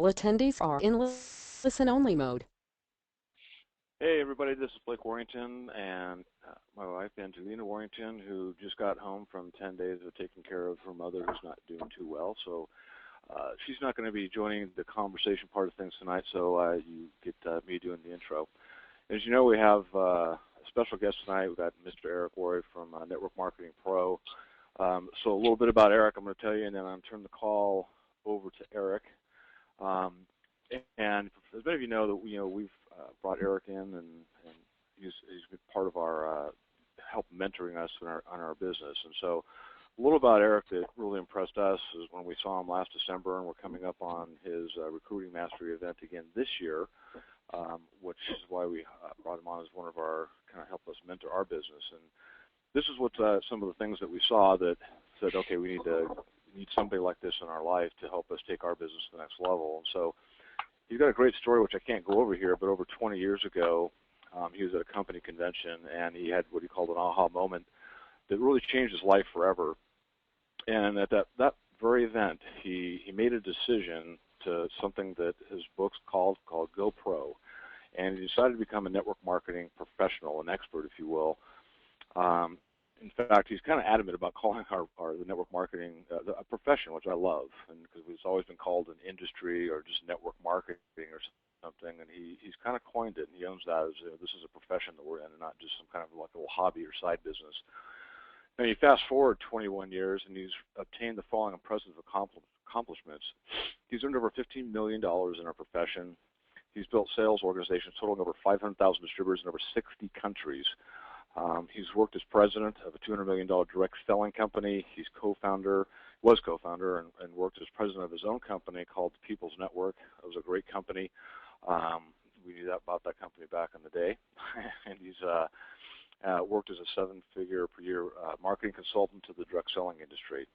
Attendees are in listen-only mode. Hey everybody, this is Blake Warrington and my wife Angelina Warrington, who just got home from 10 days of taking care of her mother who's not doing too well. So she's not going to be joining the conversation part of things tonight, so you get me doing the intro. As you know, we have a special guest tonight. We've got Mr. Eric Worre from Network Marketing Pro. So a little bit about Eric I'm going to tell you, and then I'm going to turn the call over to Eric. And as many of you know, that we've brought Eric in, and he's been part of our help mentoring us on our business. And so, a little about Eric that really impressed us is when we saw him last December, and we're coming up on his recruiting mastery event again this year, which is why we brought him on as one of our kind of help us mentor our business. And this is what some of the things that we saw that said, okay, we need somebody like this in our life to help us take our business to the next level. And so he's got a great story, which I can't go over here, but over 20 years ago, he was at a company convention, and he had what he called an aha moment that really changed his life forever. And at that very event, he made a decision to something that his book's called GoPro, and he decided to become a network marketing professional, an expert, if you will. In fact, he's kind of adamant about calling the network marketing a profession, which I love, and because it's always been called an industry or just network marketing or something, and he's kind of coined it, and he owns that as this is a profession that we're in, and not just some kind of like a little hobby or side business. Now you fast forward 21 years, and he's obtained the following impressive accomplishments. He's earned over $15 million in our profession. He's built sales organizations totaling over 500,000 distributors in over 60 countries. He's worked as president of a $200 million direct selling company. He's was co-founder, and worked as president of his own company called People's Network. It was a great company. We knew about that company back in the day. And he's worked as a seven-figure per year marketing consultant to the direct selling industry.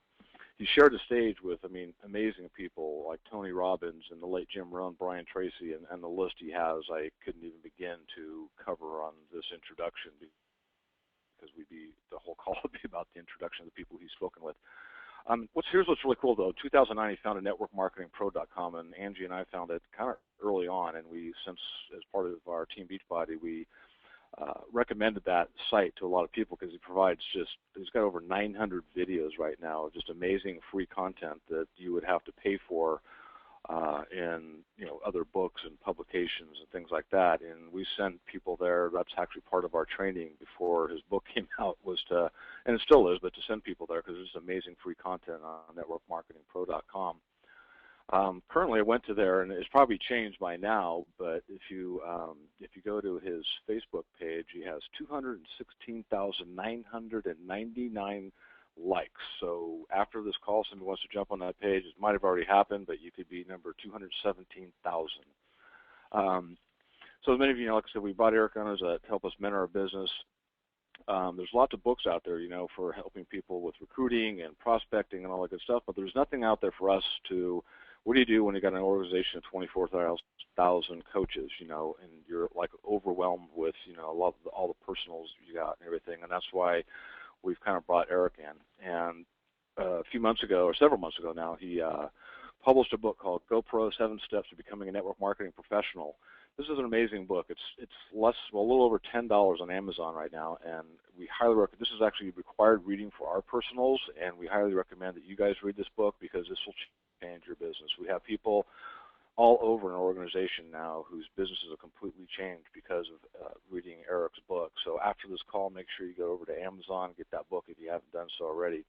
He shared the stage with, amazing people like Tony Robbins and the late Jim Rohn, Brian Tracy, and the list he has, I couldn't even begin to cover on this introduction, because the whole call would be about the introduction of the people he's spoken with. Here's what's really cool, though. In 2009, he founded networkmarketingpro.com, and Angie and I found it kind of early on, and since as part of our Team Beachbody, we recommended that site to a lot of people because he's got over 900 videos right now of just amazing free content that you would have to pay for in other books and publications and things like that. And we sent people there. That's actually part of our training before his book came out, and it still is, but to send people there because there's amazing free content on networkmarketingpro.com. Currently, I went to there, and it's probably changed by now. But if you go to his Facebook page, he has 216,999 likes. So after this call, somebody wants to jump on that page. It might have already happened, but you could be number 217,000. So as many of you know, like I said, we brought Eric on to help us mentor our business. There's lots of books out there, for helping people with recruiting and prospecting and all that good stuff, but there's nothing out there for us to, what do you do when you got an organization of 24,000 coaches, and you're like overwhelmed with, all the personals you got and everything, and that's why we've kind of brought Eric in. And a few months ago, or several months ago now, he published a book called GoPro: 7 Steps to Becoming a Network Marketing Professional. This is an amazing book. It's a little over $10 on Amazon right now, and we highly recommend. This is actually required reading for our personals, and we highly recommend that you guys read this book because this will change your business. We have people all over an organization now whose businesses have completely changed because of reading Eric's book. So after this call, make sure you go over to Amazon and get that book if you haven't done so already.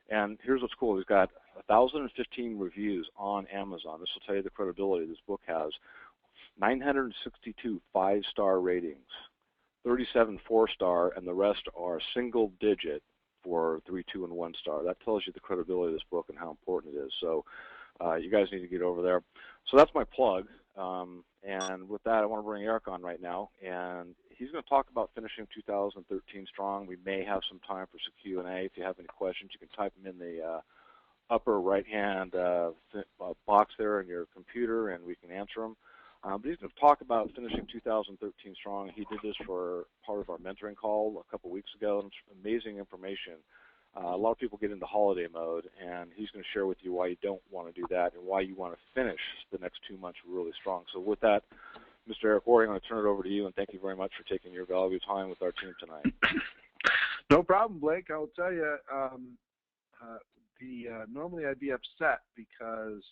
And here's what's cool. He's got 1,015 reviews on Amazon. This will tell you the credibility this book has. 962 5-star ratings, 37 4-star, and the rest are single digit for 3, 2, and 1 star. That tells you the credibility of this book and how important it is. So you guys need to get over there. So that's my plug. And with that, I want to bring Eric on right now, and he's going to talk about finishing 2013 strong. We may have some time for some Q&A. If you have any questions, you can type them in the upper right-hand box there in your computer, and we can answer them. But he's going to talk about finishing 2013 strong. He did this for part of our mentoring call a couple weeks ago, and it's amazing information. A lot of people get into holiday mode, and he's going to share with you why you don't want to do that and why you want to finish the next 2 months really strong. So with that, Mr. Eric Worre, I'm going to turn it over to you, and thank you very much for taking your valuable time with our team tonight. No problem, Blake. I will tell you, normally I'd be upset because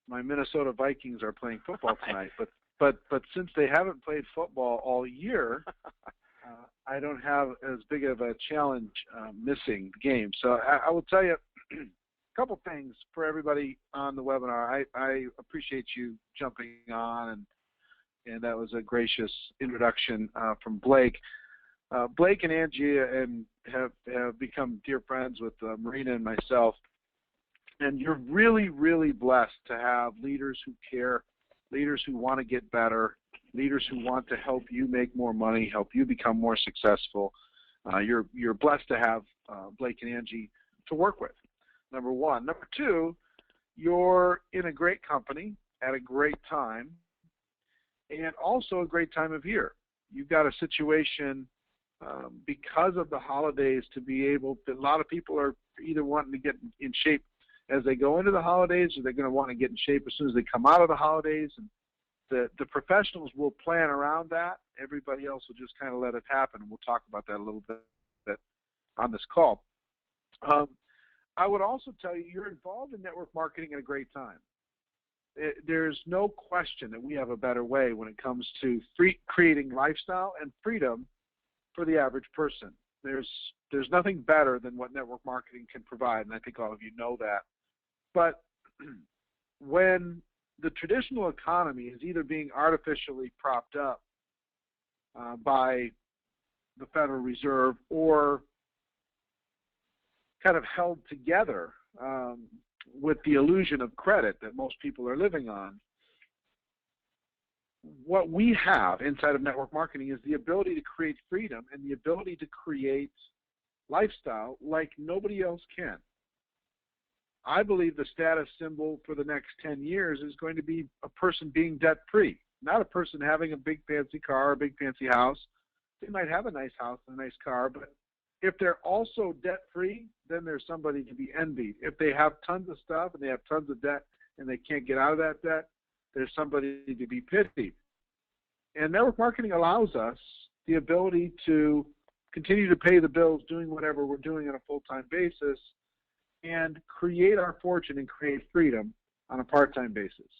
my Minnesota Vikings are playing football tonight, but since they haven't played football all year, I don't have as big of a challenge missing the game. So I will tell you a couple things for everybody on the webinar. I appreciate you jumping on, and that was a gracious introduction from Blake. Blake and Angie have become dear friends with Marina and myself, and you're really, really blessed to have leaders who care, leaders who want to get better, leaders who want to help you make more money, help you become more successful. You're blessed to have Blake and Angie to work with, number one. Number two, you're in a great company at a great time, and also a great time of year. You've got a situation because of the holidays to be able to, a lot of people are either wanting to get in shape as they go into the holidays, or they're going to want to get in shape as soon as they come out of the holidays. And the professionals will plan around that. Everybody else will just kind of let it happen, and we'll talk about that a little bit on this call. I would also tell you, you're involved in network marketing at a great time. There's no question that we have a better way when it comes to creating lifestyle and freedom for the average person. There's nothing better than what network marketing can provide, and I think all of you know that. But when the traditional economy is either being artificially propped up by the Federal Reserve or kind of held together with the illusion of credit that most people are living on, what we have inside of network marketing is the ability to create freedom and the ability to create lifestyle like nobody else can. I believe the status symbol for the next 10 years is going to be a person being debt-free, not a person having a big fancy car or a big fancy house. They might have a nice house and a nice car, but if they're also debt-free, then there's somebody to be envied. If they have tons of stuff and they have tons of debt and they can't get out of that debt, there's somebody to be pitied. And network marketing allows us the ability to continue to pay the bills doing whatever we're doing on a full-time basis and create our fortune and create freedom on a part-time basis.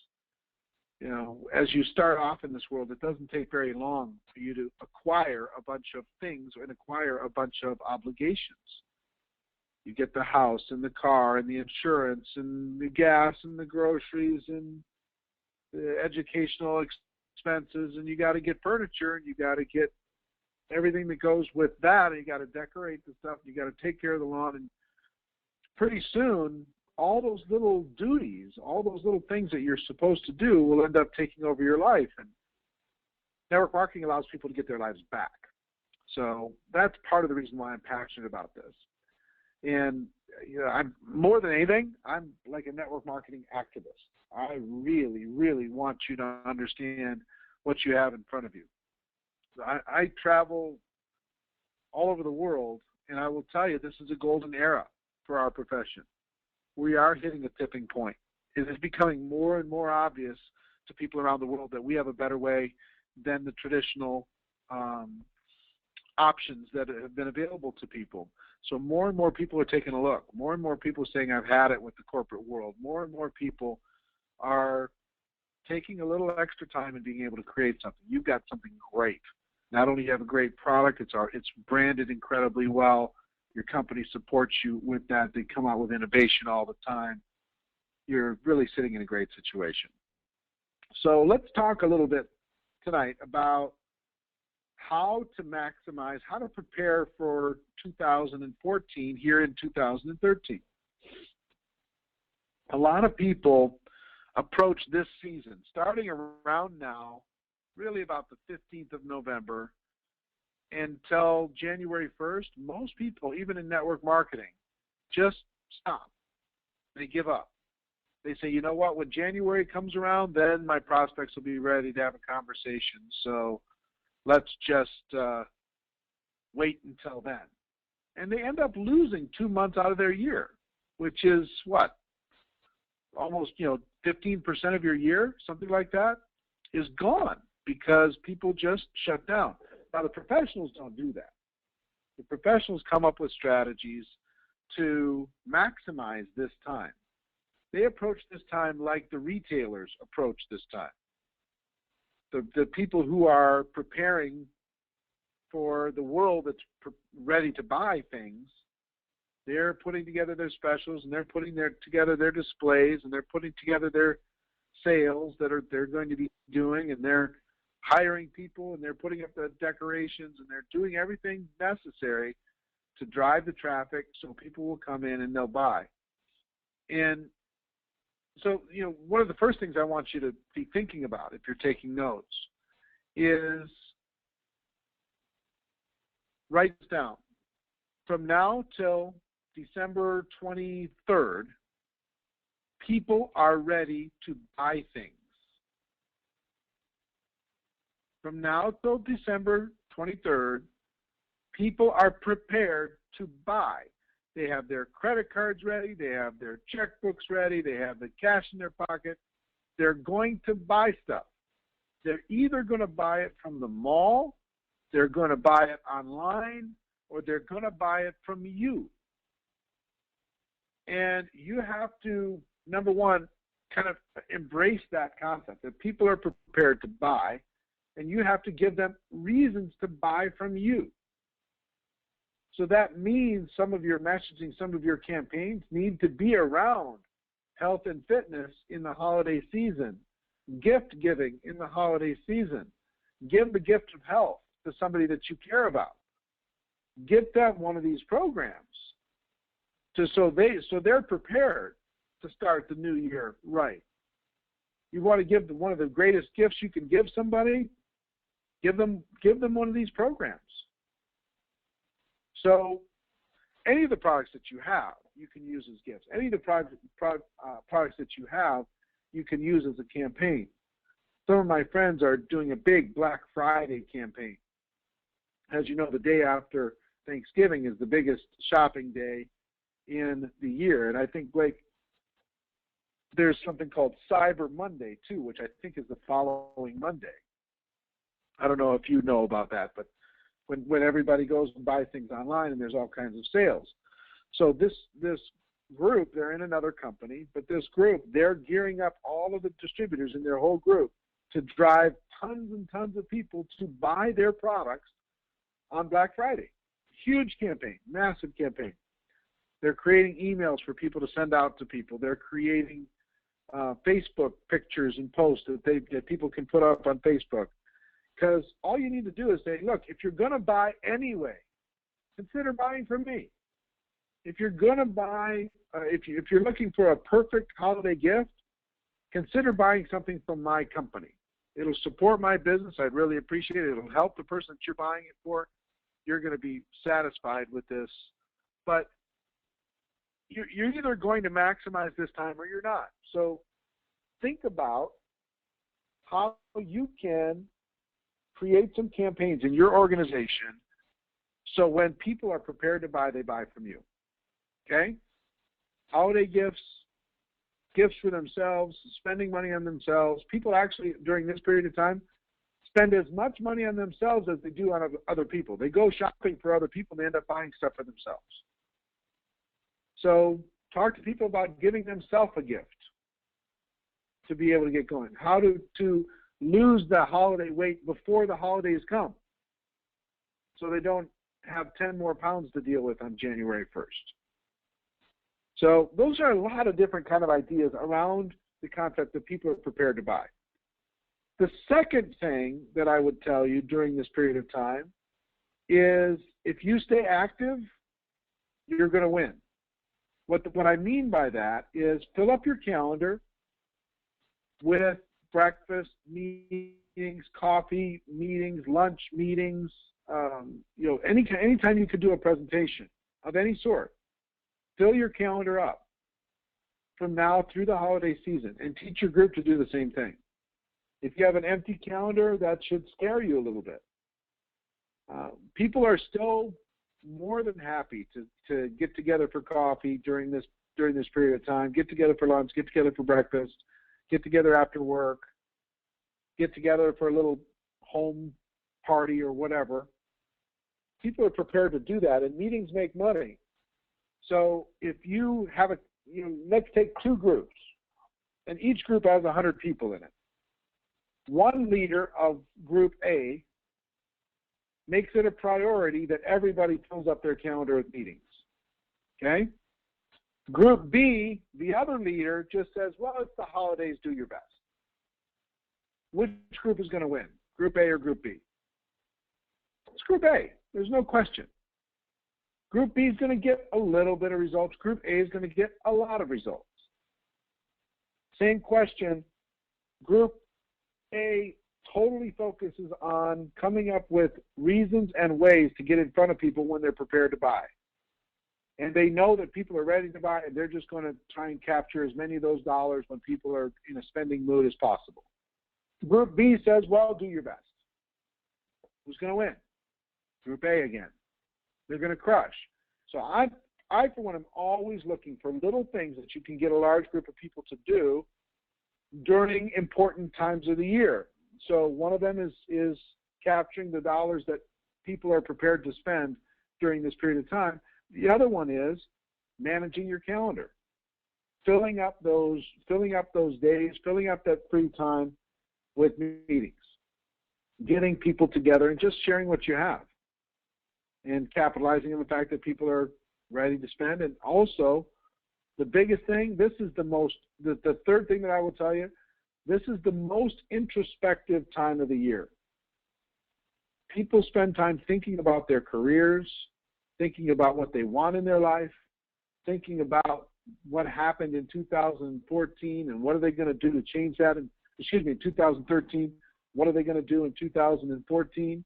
You know, as you start off in this world, it doesn't take very long for you to acquire a bunch of things and acquire a bunch of obligations. You get the house and the car and the insurance and the gas and the groceries and the educational expenses, and you got to get furniture, and you got to get everything that goes with that, and you got to decorate the stuff, and you got to take care of the lawn, and pretty soon all those little duties, all those little things that you're supposed to do will end up taking over your life. And network marketing allows people to get their lives back. So that's part of the reason why I'm passionate about this. And you know, I'm more than anything, I'm like a network marketing activist. I really, really want you to understand what you have in front of you. I travel all over the world, and I will tell you this is a golden era for our profession. We are hitting a tipping point. It is becoming more and more obvious to people around the world that we have a better way than the traditional options that have been available to people. So more and more people are taking a look. More and more people are saying, I've had it with the corporate world. More and more people are taking a little extra time and being able to create something. You've got something great. Not only do you have a great product, it's branded incredibly well. Your company supports you with that. They come out with innovation all the time. You're really sitting in a great situation. So let's talk a little bit tonight about how to maximize, how to prepare for 2014 here in 2013. A lot of people approach this season, starting around now, really about the 15th of November, until January 1st, most people, even in network marketing, just stop. They give up. They say, you know what, when January comes around, then my prospects will be ready to have a conversation. So let's just wait until then. And they end up losing 2 months out of their year, which is what? Almost, 15% of your year, something like that, is gone because people just shut down. Now, the professionals don't do that. The professionals come up with strategies to maximize this time. They approach this time like the retailers approach this time. The people who are preparing for the world that's ready to buy things, they're putting together their specials, and they're putting together their displays, and they're putting together their sales that they're going to be doing, and they're hiring people, and they're putting up the decorations, and they're doing everything necessary to drive the traffic so people will come in and they'll buy. And so, one of the first things I want you to be thinking about if you're taking notes is write this down. From now till December 23rd, people are ready to buy things. From now till December 23rd, people are prepared to buy. They have their credit cards ready. They have their checkbooks ready. They have the cash in their pocket. They're going to buy stuff. They're either going to buy it from the mall, they're going to buy it online, or they're going to buy it from you. And you have to, number one, kind of embrace that concept that people are prepared to buy, and you have to give them reasons to buy from you. So that means some of your messaging, some of your campaigns need to be around health and fitness in the holiday season, gift giving in the holiday season. Give the gift of health to somebody that you care about. Get them one of these programs so they're prepared to start the new year right. You want to give them one of the greatest gifts you can give somebody? Give them one of these programs. So any of the products that you have, you can use as gifts. Any of the products that you have, you can use as a campaign. Some of my friends are doing a big Black Friday campaign. As you know, the day after Thanksgiving is the biggest shopping day in the year. And I think, Blake, there's something called Cyber Monday, too, which I think is the following Monday. I don't know if you know about that, but when everybody goes and buys things online and there's all kinds of sales. So this group, they're in another company, but this group, they're gearing up all of the distributors in their whole group to drive tons and tons of people to buy their products on Black Friday. Huge campaign, massive campaign. They're creating emails for people to send out to people. They're creating Facebook pictures and posts that people can put up on Facebook. Because all you need to do is say, look, if you're going to buy anyway, consider buying from me. If you're going to buy, if you're looking for a perfect holiday gift, consider buying something from my company. It'll support my business. I'd really appreciate it. It'll help the person that you're buying it for. You're going to be satisfied with this. But you're either going to maximize this time or you're not. So think about how you can create some campaigns in your organization so when people are prepared to buy, they buy from you. Okay? Holiday gifts, gifts for themselves, spending money on themselves. People actually, during this period of time, spend as much money on themselves as they do on other people. They go shopping for other people and they end up buying stuff for themselves. So talk to people about giving themselves a gift to be able to get going. How to lose the holiday weight before the holidays come so they don't have 10 more pounds to deal with on January 1st. So those are a lot of different kind of ideas around the concept that people are prepared to buy. The second thing that I would tell you during this period of time is if you stay active, you're going to win. What I mean by that is fill up your calendar with breakfast meetings, coffee meetings, lunch meetings, anytime you could do a presentation of any sort. Fill your calendar up from now through the holiday season and teach your group to do the same thing. If you have an empty calendar, that should scare you a little bit. People are still more than happy to get together for coffee during this period of time, get together for lunch, get together for breakfast, get together after work, get together for a little home party or whatever. People are prepared to do that, and meetings make money. So if you have let's take two groups, and each group has 100 people in it. One leader of group A makes it a priority that everybody fills up their calendar with meetings. Okay? Group B, the other leader, just says, well, it's the holidays, do your best. Which group is going to win? Group A or Group B? It's Group A. There's no question. Group B is going to get a little bit of results. Group A is going to get a lot of results. Same question. Group A totally focuses on coming up with reasons and ways to get in front of people when they're prepared to buy. And they know that people are ready to buy, and they're just going to try and capture as many of those dollars when people are in a spending mood as possible. Group B says, well, do your best. Who's going to win? Group A again. They're going to crush. So I, for one, am always looking for little things that you can get a large group of people to do during important times of the year. So one of them is capturing the dollars that people are prepared to spend during this period of time. The other one is managing your calendar, filling up those days, filling up that free time with meetings, getting people together and just sharing what you have, and capitalizing on the fact that people are ready to spend. And also, the biggest thing, the third thing that I will tell you, this is the most introspective time of the year. People spend time thinking about their careers, thinking about what they want in their life, thinking about what happened in 2014 and what are they going to do to change that in 2013, what are they going to do in 2014.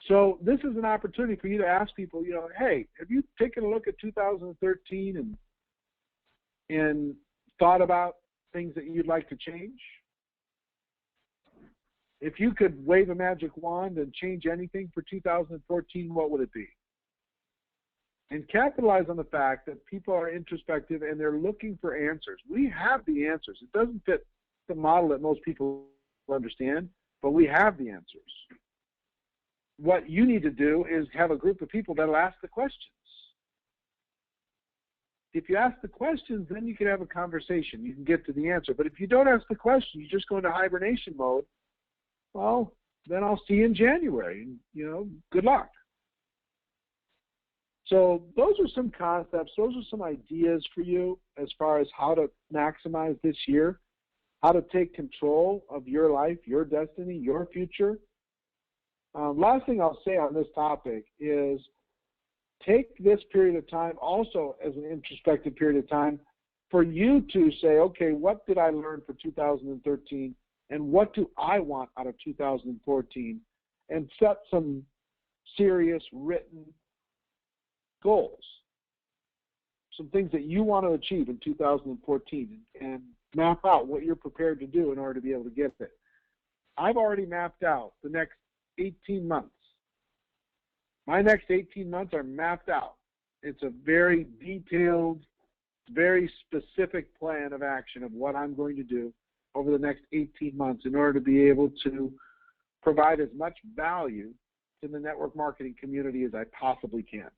So this is an opportunity for you to ask people, hey, have you taken a look at 2013 and thought about things that you'd like to change? If you could wave a magic wand and change anything for 2014, what would it be? And capitalize on the fact that people are introspective and they're looking for answers. We have the answers. It doesn't fit the model that most people understand, but we have the answers. What you need to do is have a group of people that will ask the questions. If you ask the questions, then you can have a conversation. You can get to the answer. But if you don't ask the question, you just go into hibernation mode, well, then I'll see you in January. Good luck. So those are some concepts. Those are some ideas for you as far as how to maximize this year, how to take control of your life, your destiny, your future. Last thing I'll say on this topic is take this period of time also as an introspective period of time for you to say, okay, what did I learn for 2013 and what do I want out of 2014, and set some serious written goals, some things that you want to achieve in 2014, and map out what you're prepared to do in order to be able to get it. I've already mapped out the next 18 months. My next 18 months are mapped out. It's a very detailed, very specific plan of action of what I'm going to do over the next 18 months in order to be able to provide as much value to the network marketing community as I possibly can.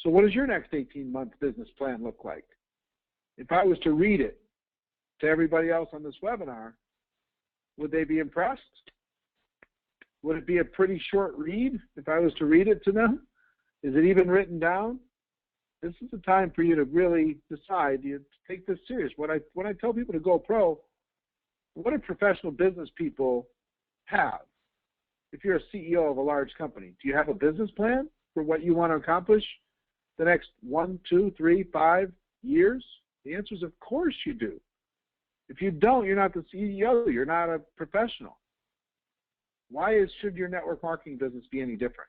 So what does your next 18-month business plan look like? If I was to read it to everybody else on this webinar, would they be impressed? Would it be a pretty short read if I was to read it to them? Is it even written down? This is the time for you to really decide, to take this serious. When I tell people to go pro, what do professional business people have? If you're a CEO of a large company, do you have a business plan for what you want to accomplish the next 1, 2, 3, 5 years? The answer is, of course you do. If you don't, you're not the CEO. You're not a professional. Should your network marketing business be any different?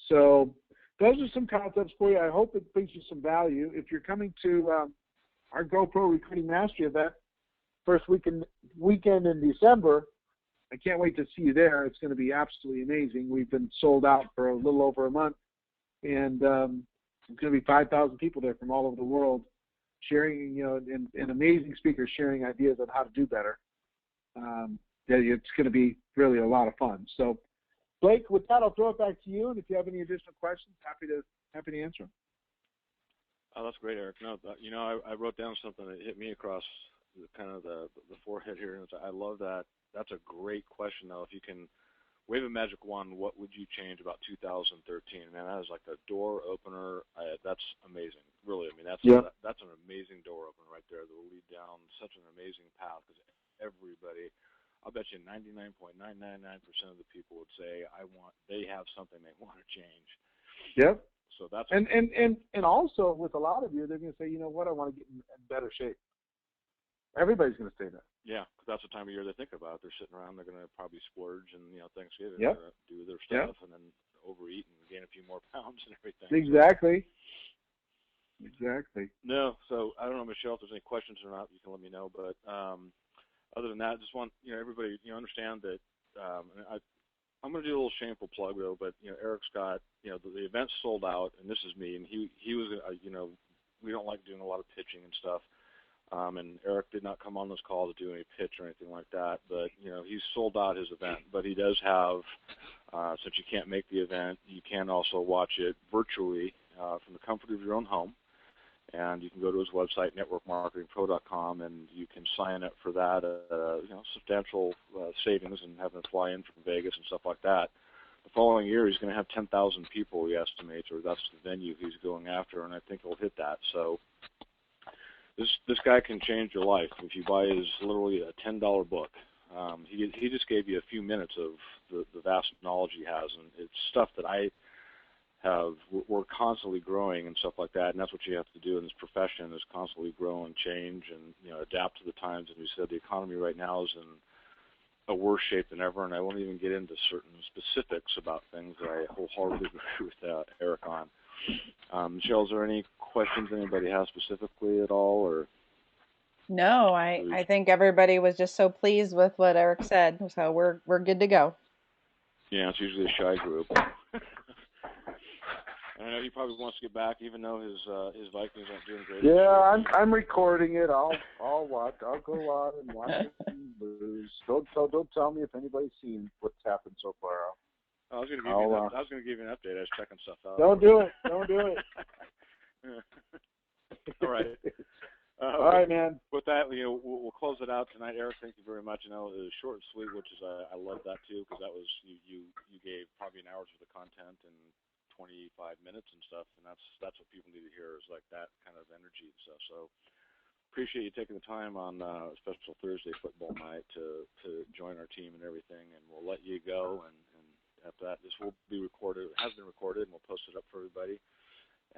So those are some concepts for you. I hope it brings you some value. If you're coming to our GoPro Recruiting Mastery event, first weekend in December, I can't wait to see you there. It's going to be absolutely amazing. We've been sold out for a little over a month, and there's going to be 5,000 people there from all over the world sharing, and amazing speakers sharing ideas on how to do better. It's going to be really a lot of fun. So, Blake, with that, I'll throw it back to you, and if you have any additional questions, happy to answer them. Oh, that's great, Eric. No, I wrote down something that hit me across the forehead here, and I love that. That's a great question, though. If you can wave a magic wand, what would you change about 2013? Man, that is like a door opener. That's amazing, really. I mean, that's an amazing door opener right there that will lead down such an amazing path, because everybody, I'll bet you 99.999% of the people would say they have something they want to change. Yep. So that's and also with a lot of you, they're going to say, you know what, I want to get in better shape. Everybody's going to say that. Yeah, because that's the time of year they think about it. They're sitting around, they're going to probably splurge and Thanksgiving, do their stuff, and then overeat and gain a few more pounds and everything. Exactly. Exactly. No, so I don't know, Michelle, if there's any questions or not, you can let me know. But other than that, just want everybody understand that. I'm going to do a little shameful plug though, but Eric's got the event's sold out, and this is me, and he was we don't like doing a lot of pitching and stuff. And Eric did not come on this call to do any pitch or anything like that, but he's sold out his event. But he does have, since you can't make the event, you can also watch it virtually from the comfort of your own home. And you can go to his website, networkmarketingpro.com, and you can sign up for that. Substantial savings and having to fly in from Vegas and stuff like that. The following year, he's going to have 10,000 people, he estimates, or that's the venue he's going after, and I think he'll hit that. So this guy can change your life if you buy his literally a $10 book. He just gave you a few minutes of the vast knowledge he has, and it's stuff that we're constantly growing and stuff like that, and that's what you have to do in this profession, is constantly grow and change and adapt to the times. And we said the economy right now is in a worse shape than ever, and I won't even get into certain specifics about things that I wholeheartedly agree with Eric on. Michelle, is there any questions anybody has specifically at all, or? No, I think everybody was just so pleased with what Eric said, so we're good to go. Yeah, it's usually a shy group. I know he probably wants to get back, even though his Vikings aren't doing great. Yeah, I'm recording it. I'll watch. I'll go out and watch it and lose. Don't tell me if anybody's seen what's happened so far. I was going to give you an update. I was checking stuff out. Don't do it. Don't do it. All right. All right, man. With that, we'll close it out tonight. Eric, thank you very much. It was short and sweet, which is I love that too, because that was you gave probably an hour's worth of content and 25 minutes and stuff, and that's what people need to hear, is like that kind of energy and stuff. So appreciate you taking the time on special Thursday football night to join our team and everything, and we'll let you go, and after that, this will be recorded. It has been recorded, and we'll post it up for everybody.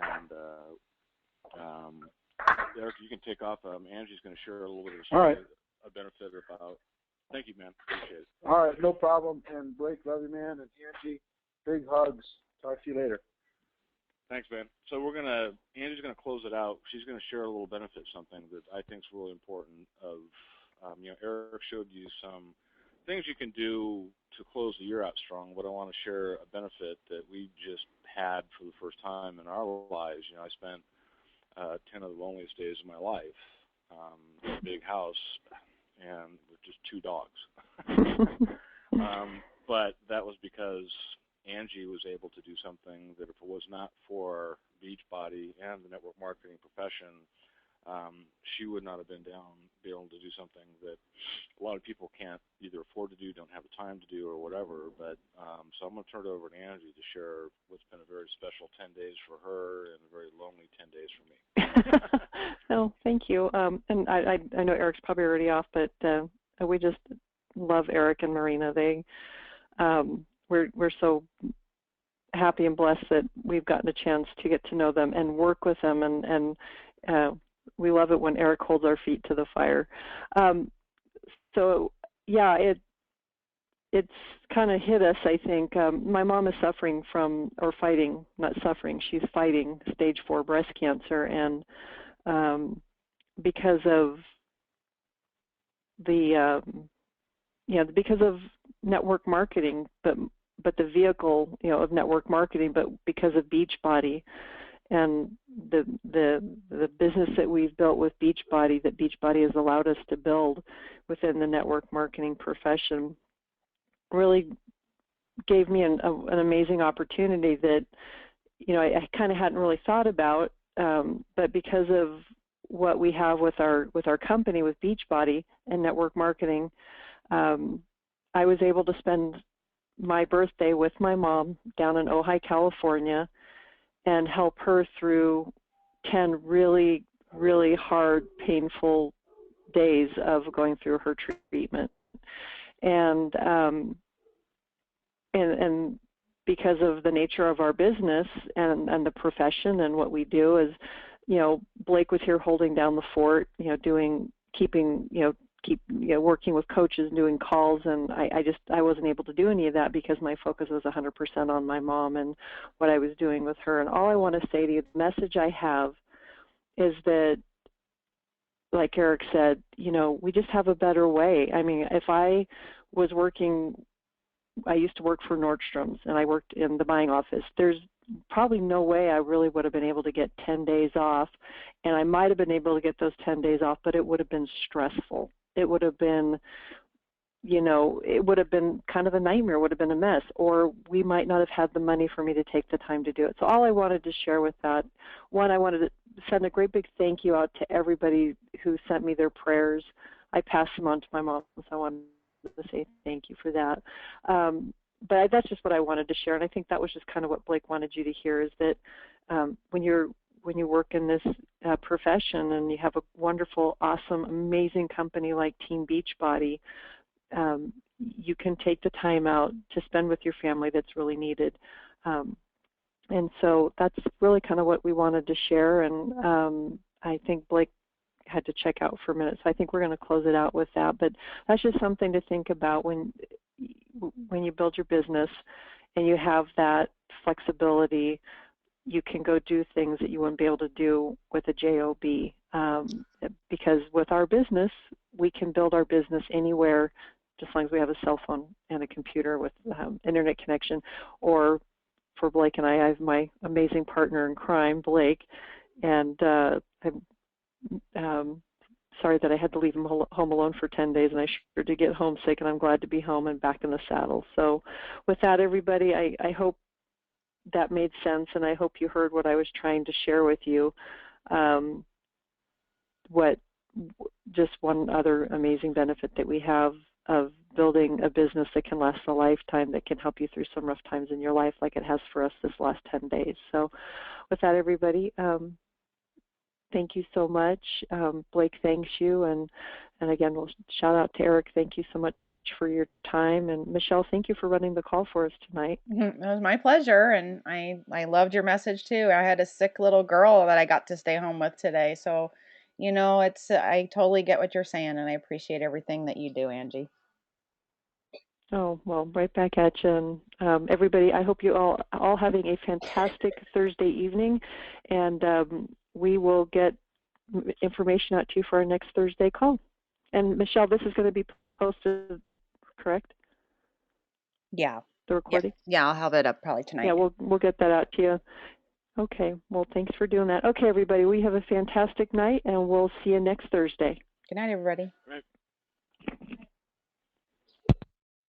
And Eric, you can take off. Angie's going to share a little bit of a benefit about. Thank you, man. Appreciate it. All right, no problem. And Blake, love you, man. And Angie, big hugs. Talk to you later. Thanks, man. So Angie's going to close it out. She's going to share a little benefit, something that I think is really important. Eric showed you some things you can do to close the year out strong, but I want to share a benefit that we just had for the first time in our lives. I spent 10 of the loneliest days of my life in a big house and with just 2 dogs. But that was because Angie was able to do something that if it was not for Beachbody and the network marketing profession, she would not have be able to do something that a lot of people can't either afford to do, don't have the time to do, or whatever. But so I'm going to turn it over to Angie to share what's been a very special 10 days for her and a very lonely 10 days for me. No, thank you. And I know Eric's probably already off, but we just love Eric and Marina. We're so happy and blessed that we've gotten a chance to get to know them and work with them, and we love it when Eric holds our feet to the fire. So yeah, it's kind of hit us, I think. My mom is suffering from, or fighting, not suffering, she's fighting stage 4 breast cancer, and because of because of network marketing, but the vehicle, of network marketing, but because of Beachbody and the business that we've built with Beachbody, that Beachbody has allowed us to build within the network marketing profession, really gave me an amazing opportunity that I kind of hadn't really thought about, but because of what we have with our company with Beachbody and network marketing, I was able to spend my birthday with my mom down in Ojai, California, and help her through 10 really, really hard, painful days of going through her treatment. And because of the nature of our business and the profession and what we do is, Blake was here holding down the fort, working with coaches, doing calls, and I wasn't able to do any of that because my focus was 100% on my mom and what I was doing with her. And all I want to say to you, the message I have is that, like Eric said, we just have a better way. I mean, if I was working, I used to work for Nordstrom's, and I worked in the buying office. There's probably no way I really would have been able to get 10 days off, and I might have been able to get those 10 days off, but it would have been stressful. It would have been, it would have been kind of a nightmare, would have been a mess, or we might not have had the money for me to take the time to do it. So all I wanted to share with that, one, I wanted to send a great big thank you out to everybody who sent me their prayers. I passed them on to my mom, so I wanted to say thank you for that. But that's just what I wanted to share, and I think that was just kind of what Blake wanted you to hear, is that when you work in this profession and you have a wonderful, awesome, amazing company like Team Beachbody, you can take the time out to spend with your family that's really needed. And so that's really kind of what we wanted to share, and I think Blake had to check out for a minute, so I think we're going to close it out with that. But that's just something to think about when you build your business and you have that flexibility. You can go do things that you wouldn't be able to do with a job, because with our business, we can build our business anywhere, just as long as we have a cell phone and a computer with internet connection. Or for Blake and I have my amazing partner in crime, Blake, and I'm sorry that I had to leave him home alone for 10 days, and I sure did get homesick, and I'm glad to be home and back in the saddle. So with that, everybody, I hope that made sense, and I hope you heard what I was trying to share with you. Just one other amazing benefit that we have of building a business that can last a lifetime, that can help you through some rough times in your life, like it has for us this last 10 days. So with that, everybody, thank you so much. Blake thanks you, and again, we'll shout out to Eric. Thank you so much for your time, and Michelle, thank you for running the call for us tonight. It was my pleasure, and I loved your message too. I had a sick little girl that I got to stay home with today, so I totally get what you're saying, and I appreciate everything that you do, Angie. Oh, well, right back at you. And everybody, I hope you all having a fantastic Thursday evening, and we will get information out to you for our next Thursday call. And Michelle, this is going to be posted, correct? Yeah. The recording? Yeah, I'll have it up probably tonight. Yeah, we'll get that out to you. Okay, well, thanks for doing that. Okay, everybody, we have a fantastic night, and we'll see you next Thursday. Good night, everybody. Right.